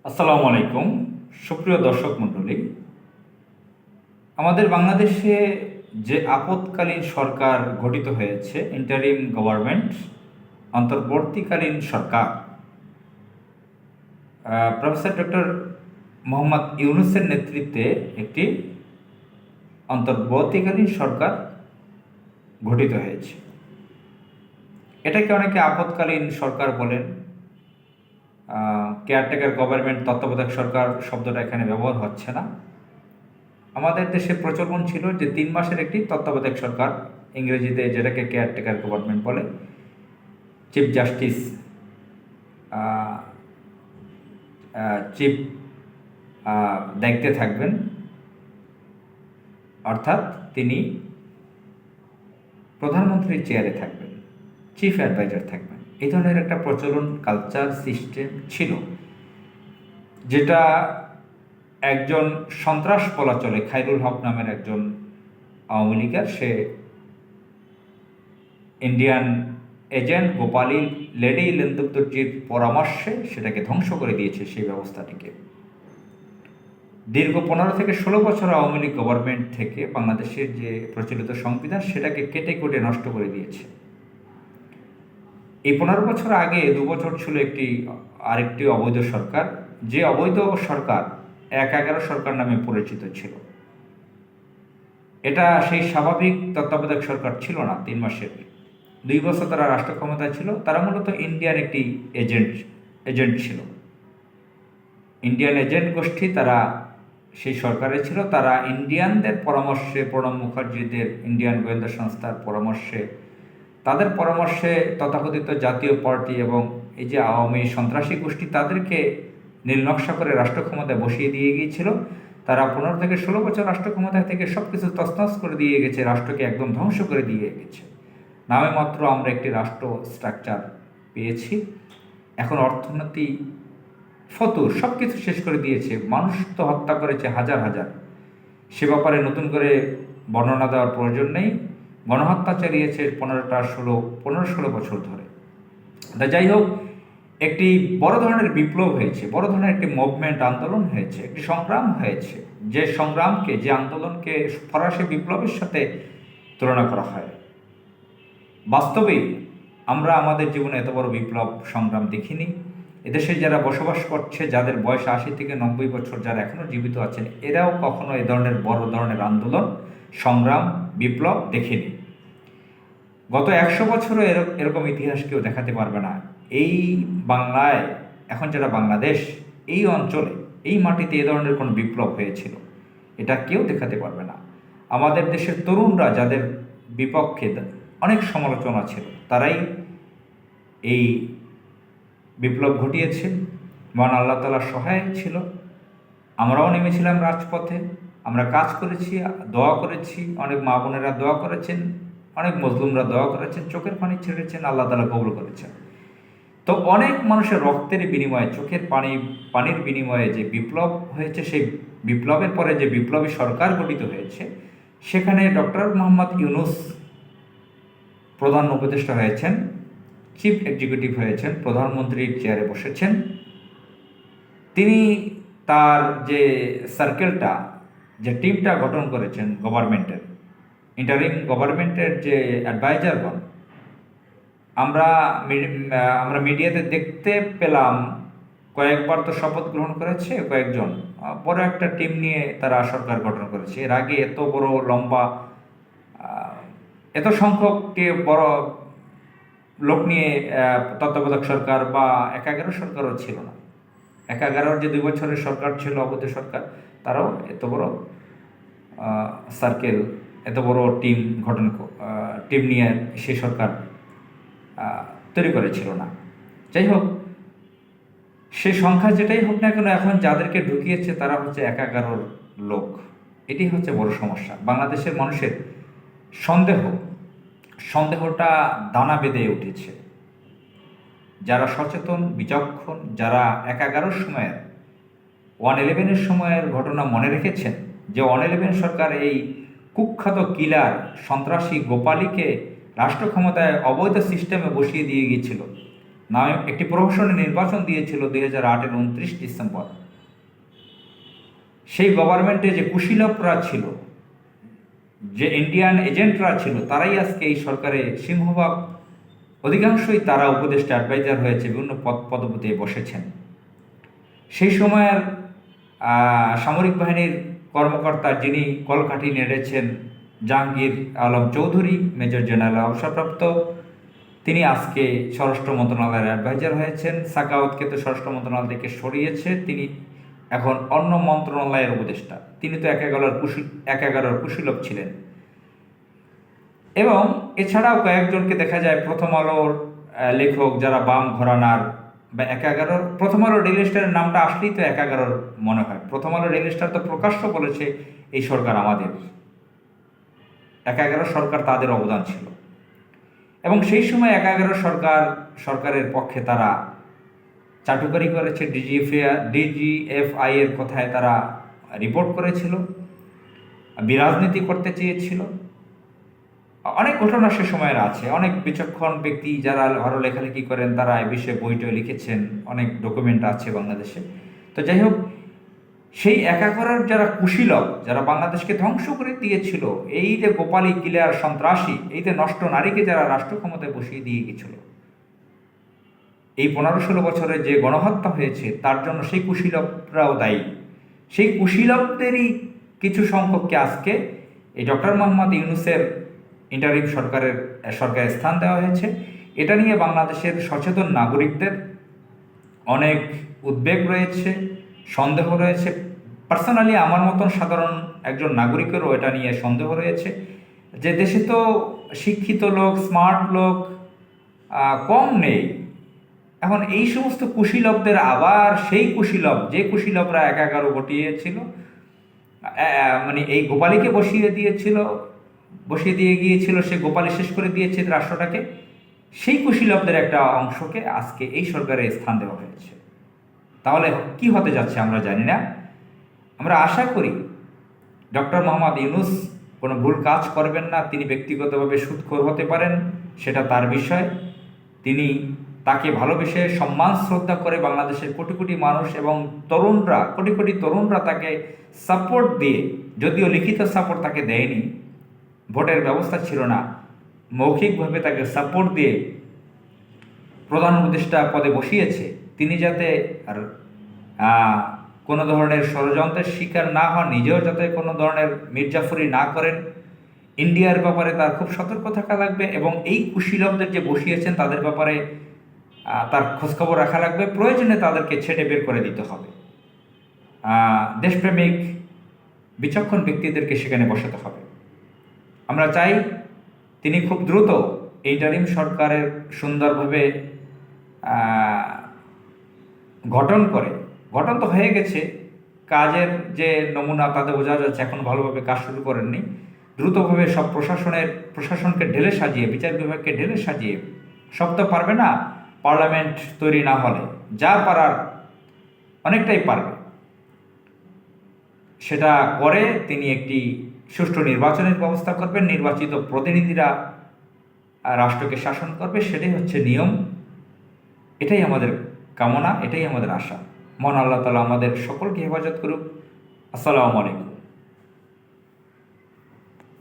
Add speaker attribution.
Speaker 1: আসসালামু আলাইকুম। সুপ্রিয় দর্শক মণ্ডলী, আমাদের বাংলাদেশে যে আপৎকালীন সরকার গঠিত হয়েছে, ইন্টারিম গভর্নমেন্ট, অন্তর্বর্তীকালীন সরকার, প্রফেসর ডক্টর মোহাম্মদ ইউনূসের নেতৃত্বে একটি অন্তর্বর্তীকালীন সরকার গঠিত হয়েছে। এটাকে অনেকে আপৎকালীন সরকার বলেন। কেয়ারটেকার গভর্নমেন্ট, তত্ত্বাবধায়ক সরকার শব্দটা এখানে ব্যবহার হচ্ছে না। আমাদের দেশে প্রচলন ছিল যে 3 মাসের একটি তত্ত্বাবধায়ক সরকার, ইংরেজিতে যেটাকে কেয়ারটেকার গভর্নমেন্ট বলে। চিফ জাস্টিস, চিফ দায়িত্বে থাকবেন, অর্থাৎ তিনি প্রধানমন্ত্রীর চেয়ারে থাকবেন, চিফ অ্যাডভাইজার থাকবেন। এই ধরনের একটা প্রচলন, কালচার, সিস্টেম ছিল, যেটা একজন সন্ত্রাস বলা চলে, খায়রুল হক নামের একজন আওয়ামী লীগের, সে ইন্ডিয়ান এজেন্ট গোপালী লেডি লেন্দুকদর্জির পরামর্শে সেটাকে ধ্বংস করে দিয়েছে। সেই ব্যবস্থাটিকে দীর্ঘ 15 থেকে 16 বছর আওয়ামী লীগ গভর্নমেন্ট থেকে বাংলাদেশের যে প্রচলিত সংবিধান সেটাকে কেটে কুটে নষ্ট করে দিয়েছে। এই 15 বছর আগে 2 বছর ছিল আরেকটি অবৈধ সরকার, যে অবৈধ সরকার 1/11 সরকার নামে পরিচিত ছিল। এটা সেই স্বাভাবিক তত্ত্বাবধায়ক সরকার ছিল না। 3 মাসের 2 বছর তারা রাষ্ট্র ক্ষমতায় ছিল। তারা মূলত ইন্ডিয়ান একটি এজেন্ট ছিল, ইন্ডিয়ান এজেন্ট গোষ্ঠী। তারা সেই সরকারে ছিল। তারা ইন্ডিয়ানদের পরামর্শে, প্রণব মুখার্জিদের ইন্ডিয়ান গোয়েন্দা সংস্থার পরামর্শে, তাদের পরামর্শে তথাকথিত জাতীয় পার্টি এবং এই যে আওয়ামী সন্ত্রাসী গোষ্ঠী, তাদেরকে নীলনকশা করে রাষ্ট্র ক্ষমতায় বসিয়ে দিয়ে গিয়েছিল। তারা 15 থেকে 16 বছর রাষ্ট্র ক্ষমতায় থেকে সব কিছু তছনছ করে দিয়ে গেছে, রাষ্ট্রকে একদম ধ্বংস করে দিয়ে গেছে। নামে মাত্র আমরা একটি রাষ্ট্র স্ট্রাকচার পেয়েছি। এখন অর্থনীতি ফতুর, সব কিছু শেষ করে দিয়েছে। মানুষ তো হত্যা করেছে হাজার হাজার, সে ব্যাপারে নতুন করে বর্ণনা দেওয়ার প্রয়োজন নেই। গণহত্যা চালিয়েছে 15-16 বছর ধরে। তা যাই হোক, একটি বড় ধরনের বিপ্লব হয়েছে, বড় ধরনের একটি মুভমেন্ট, আন্দোলন হয়েছে, একটি সংগ্রাম হয়েছে, যে সংগ্রামকে, যে আন্দোলনকে ফরাসি বিপ্লবের সাথে তুলনা করা হয়। বাস্তবেই আমরা আমাদের জীবনে এত বড় বিপ্লব সংগ্রাম দেখিনি। এদেশে যারা বসবাস করছে, যাদের বয়স 80 থেকে 90 বছর, যারা এখনও জীবিত আছেন, এরাও কখনো এ ধরনের বড় ধরনের আন্দোলন, সংগ্রাম, বিপ্লব দেখেনি। গত 100 বছরও এরকম ইতিহাস কেউ দেখাতে পারবে না। এই বাংলায়, এখন যেটা বাংলাদেশ, এই অঞ্চলে, এই মাটিতে এ ধরনের কোনো বিপ্লব হয়েছিল, এটা কেউ দেখাতে পারবে না। আমাদের দেশের তরুণরা, যাদের বিপক্ষে অনেক সমালোচনা ছিল, তারাই এই বিপ্লব ঘটিয়েছে। মহান আল্লাহ তাআলা সহায় ছিল। আমরাও নেমেছিলাম রাজপথে, আমরা কাজ করেছি, দোয়া করেছি, অনেক মা বোনেরা দোয়া করেছেন, অনেক মজলুমরা দোয়া করেছেন, চোখের পানি ছেড়েছেন, আল্লাহ তাআলা কবুল করেছেন। তো অনেক মানুষের রক্তের বিনিময়ে, চোখের পানির বিনিময়ে যে বিপ্লব হয়েছে, সেই বিপ্লবের পরে যে বিপ্লবী সরকার গঠিত হয়েছে, সেখানে ডক্টর মোহাম্মদ ইউনূস প্রধান উপদেষ্টা হয়েছেন, চিফ এক্সিকিউটিভ হয়েছেন, প্রধানমন্ত্রীর চেয়ারে বসেছেন। তিনি তার যে সার্কেলটা, যে টিমটা গঠন করেছেন গভর্নমেন্টের, ইন্টারিম গভর্নমেন্টের যে অ্যাডভাইজারগণ, আমরা মিডিয়াতে দেখতে পেলাম, কয়েকবার তো শপথ গ্রহণ করেছে কয়েকজন, বড় একটা টিম নিয়ে তারা সরকার গঠন করেছে। এর আগে এত বড় লম্বা, এত সংখ্যক বড় লোক নিয়ে তত্ত্বাবধায়ক সরকার বা 1/11 সরকারও ছিল না। 1/11 যে 2 বছরের সরকার ছিল, অবৈধ সরকার, তারাও এত বড় সার্কেল, এত বড় টিম নিয়ে সেই সরকার তৈরি করেছিল না। যাই হোক, সেই সংখ্যা যেটাই হোক না কেন, এখন যাদেরকে ঢুকিয়েছে তারা হচ্ছে 1/11 লোক। এটি হচ্ছে বড় সমস্যা। বাংলাদেশের মানুষের সন্দেহটা দানা বেঁধে উঠেছে। যারা সচেতন, বিচক্ষণ, যারা 1/11 সময়ের, 1/11 সময়ের ঘটনা মনে রেখেছেন, যে 1/11 সরকার এই কুখ্যাত কিলার সন্ত্রাসী গোপালীকে রাষ্ট্র ক্ষমতায় অবৈধ সিস্টেমে বসিয়ে দিয়ে গিয়েছিল, নামে একটি প্রহসনের নির্বাচন দিয়েছিল 2008-এর 29 ডিসেম্বর। সেই গভর্নমেন্টে যে কুশীলভরা ছিল, যে ইন্ডিয়ান এজেন্টরা ছিল, তারাই আজকে এই সরকারে সিংহভাগ, অধিকাংশই তারা উপদেষ্টা অ্যাডভাইজার হয়েছে, বিভিন্ন পদপদে বসেছেন। সেই সময়ের সামরিক বাহিনীর কর্মকর্তা যিনি কলকাঠি নেড়েছেন, জাহাঙ্গীর আলম চৌধুরী, মেজর জেনারেল অবসরপ্রাপ্ত, তিনি আজকে স্বরাষ্ট্র মন্ত্রণালয়ের অ্যাডভাইজার হয়েছেন। সাকাওয়াতকে তো স্বরাষ্ট্র মন্ত্রণালয় থেকে সরিয়েছে, তিনি এখন অন্য মন্ত্রণালয়ের উপদেষ্টা। তিনি তো একাগারের কুশীলভ ছিলেন। এবং এছাড়াও কয়েকজনকে দেখা যায় প্রথম আলোর লেখক, যারা বাম ঘরানার বা একাগারোর, প্রথম আলো ডেইলি স্টারের নামটা আসলেই তো একাগারোর মনে হয়। প্রথম আলো ডেইলি স্টার তো প্রকাশ্য বলেছে এই সরকার আমাদের, একাগারো সরকার তাদের অবদান ছিল। এবং সেই সময় একাগারো সরকারের পক্ষে তারা চাটুকারি করেছে, ডিজিএফআই এর কথায় তারা রিপোর্ট করেছিল, বিরাজনীতি করতে চেয়েছিল। অনেক ঘটনা সে সময়ের আছে, অনেক বিচক্ষণ ব্যক্তি যারা আরও লেখালেখি করেন তারা এ বিষয়ে বইটই লিখেছেন, অনেক ডকুমেন্ট আছে বাংলাদেশে। তো যাই হোক, সেই একাগারের যারা কুশীলভ, যারা বাংলাদেশকে ধ্বংস করে দিয়েছিল, এই যে গোপালী কিলার সন্ত্রাসী, এই যে নষ্ট নারীকে যারা রাষ্ট্র ক্ষমতায় বসিয়ে দিয়ে গেছিল, এই 15-16 বছরে যে গণহত্যা হয়েছে তার জন্য সেই কুশীলভরাও দায়ী। সেই কুশীলভদেরই কিছু সংখ্যককে আজকে এই ডক্টর মোহাম্মদ ইউনূসের ইন্টারিম সরকারে স্থান দেওয়া হয়েছে। এটা নিয়ে বাংলাদেশের সচেতন নাগরিকদের অনেক উদ্বেগ রয়েছে, সন্দেহ রয়েছে। পার্সোনালি আমার মতন সাধারণ একজন নাগরিকেরও এটা নিয়ে সন্দেহ রয়েছে যে দেশে তো শিক্ষিত লোক, স্মার্ট লোক কম নেই। এখন এই সমস্ত কুশীলভদের আবার সেই কুশীলভ, যে কুশীলভরা একাগারো ঘটিয়েছিল, মানে এই গোপালীকে বসিয়ে দিয়ে গিয়েছিল, সে গোপালী শেষ করে দিয়েছে রাষ্ট্রটাকে, সেই কুশীলভদের একটা অংশকে আজকে এই সরকারে স্থান দেওয়া হয়েছে। তাহলে কি হতে যাচ্ছে আমরা জানি না। আমরা আশা করি ডক্টর মোহাম্মদ ইউনূস কোনো ভুল কাজ করবেন না। তিনি ব্যক্তিগতভাবে সুদখোর হতে পারেন, সেটা তার বিষয়। তিনি তাকে ভালোবেসে সম্মান শ্রদ্ধা করে বাংলাদেশের কোটি কোটি মানুষ এবং তরুণরা, কোটি কোটি তরুণরা তাকে সাপোর্ট দিয়ে, যদিও লিখিত সাপোর্ট তাকে দেয়নি, ভোটের ব্যবস্থা ছিল না, মৌখিকভাবে তাকে সাপোর্ট দিয়ে প্রধান উপদেষ্টা পদে বসিয়েছে। তিনি যাতে আর কোনো ধরনের ষড়যন্ত্রের শিকার না হন, নিজেও যাতে কোনো ধরনের মির্জাফরি না করেন, ইন্ডিয়ার ব্যাপারে তার খুব সতর্ক থাকা লাগবে। এবং এই কুশীলভদের যে বসিয়েছেন তাদের ব্যাপারে তার খোঁজখবর রাখা লাগবে। প্রয়োজনে তাদেরকে ছেড়ে বের করে দিতে হবে। দেশপ্রেমিক বিচক্ষণ ব্যক্তিদেরকে সেখানে বসাতে হবে। আমরা চাই তিনি খুব দ্রুত ইন্টারিম সরকারের সুন্দরভাবে গঠন তো হয়ে গেছে, কাজের যে নমুনা তাতে বোঝা যাচ্ছে এখন ভালোভাবে কাজ শুরু করেননি। দ্রুতভাবে সব প্রশাসনকে ঢেলে সাজিয়ে, বিচার বিভাগকে ঢেলে সাজিয়ে, সব তো পারবে না পার্লামেন্ট তৈরি না হলে, যা পারার অনেকটাই পারবে, সেটা করে তিনি একটি সুষ্ঠু নির্বাচনের ব্যবস্থা করবেন। নির্বাচিত প্রতিনিধিরা রাষ্ট্রকে শাসন করবে, সেটাই হচ্ছে নিয়ম। এটাই আমাদের কামনা, এটাই আমাদের আশা। মহান আল্লাহ তাআলা আমাদের সকলকে হেফাজত করুক। আসসালামু আলাইকুম।